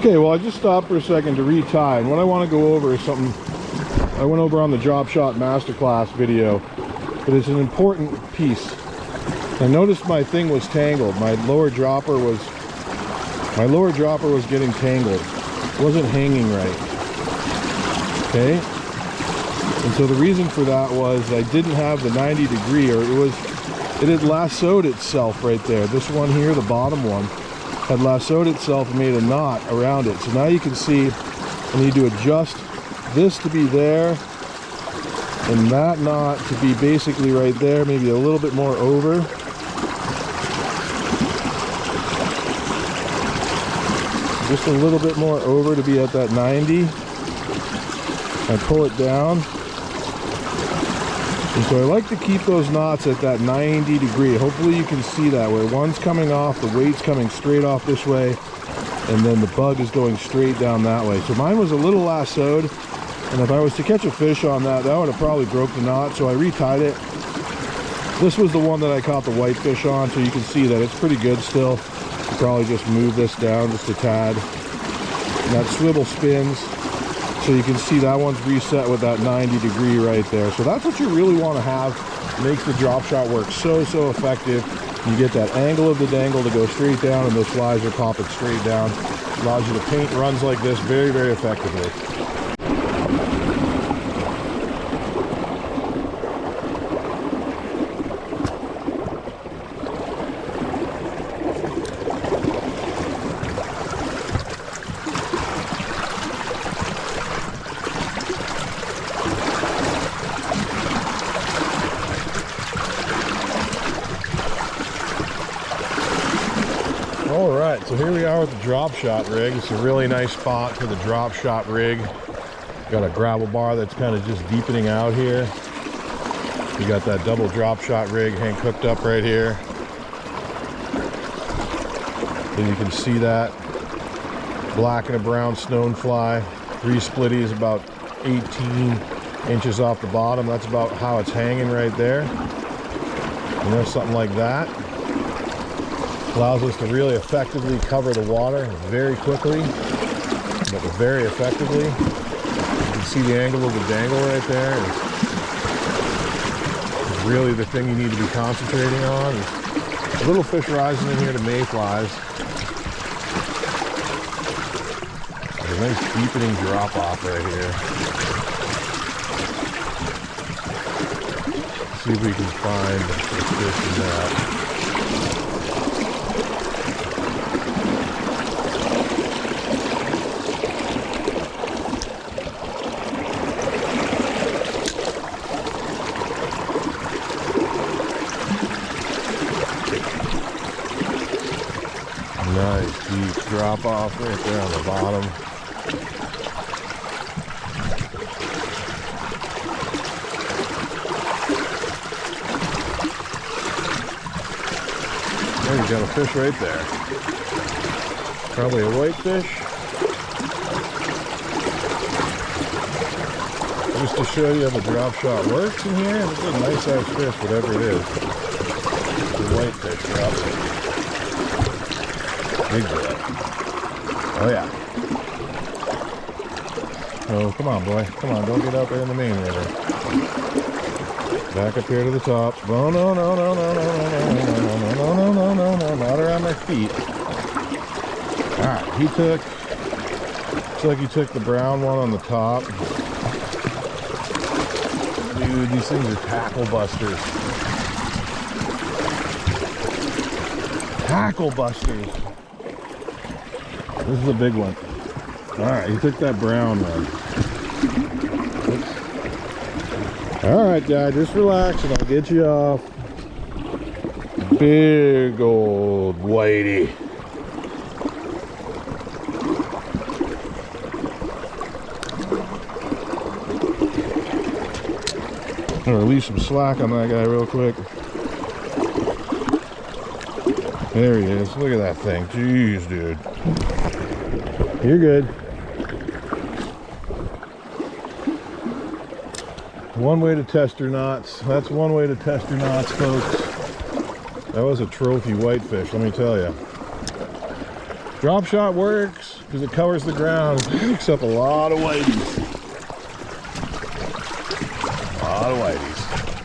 Okay, well, I just stopped for a second to retie, and what I want to go over is something I went over on the Drop Shot Masterclass video, but it's an important piece. I noticed my thing was tangled. My lower dropper was getting tangled. It wasn't hanging right. Okay? And so the reason for that was I didn't have the 90 degree, or it had lassoed itself right there. This one here, the bottom one, had lassoed itself and made a knot around it. So now you can see I need to adjust this to be there and that knot to be basically right there, maybe a little bit more over. Just a little bit more over to be at that 90. I pull it down. And so I like to keep those knots at that 90 degree. Hopefully you can see that, where one's coming off, the weight's coming straight off this way, and then the bug is going straight down that way. So mine was a little lassoed, and if I was to catch a fish on that, that would have probably broke the knot, so I retied it. This was the one that I caught the whitefish on, so you can see that it's pretty good still. I'll probably just move this down just a tad. And that swivel spins. So you can see that one's reset with that 90 degree right there. So that's what you really want to have. Makes the drop shot work so effective. You get that angle of the dangle to go straight down, and those flies are popping straight down. Allows you to paint runs like this very effectively. Alright, so here we are with the drop shot rig. It's a really nice spot for the drop shot rig. Got a gravel bar that's kind of just deepening out here. You got that double drop shot rig hand cooked up right here. And you can see that black and a brown stonefly. 3 splitties about 18 inches off the bottom. That's about how it's hanging right there. You know, something like that. Allows us to really effectively cover the water very quickly, but very effectively. You can see the angle of the dangle right there. It's really the thing you need to be concentrating on. There's a little fish rising in here to mayflies. There's a nice deepening drop off right here. Let's see if we can find the fish in that. Nice deep drop off right there on the bottom. There you got a fish right there. Probably a whitefish. Just to show you how the drop shot works in here. It's a nice size fish, whatever it is. It's a whitefish probably. Big boy. Oh yeah. Oh, come on, boy. Come on, don't get out there in the main river. Back up here to the top. No, no, no, no, no, no, no, no, no, no, no, no, no, not around my feet. Alright, looks like he took the brown one on the top. Dude, these things are tackle busters. Tackle busters. This is a big one. Alright, he took that brown one. Alright, guy, just relax and I'll get you off. Big old whitey. I'm gonna release some slack on that guy real quick. There he is. Look at that thing. Jeez, dude. You're good. One way to test your knots. That's one way to test your knots, folks. That was a trophy whitefish, let me tell you. Drop shot works because it covers the ground. It picks up a lot of whiteys. A lot of whiteys.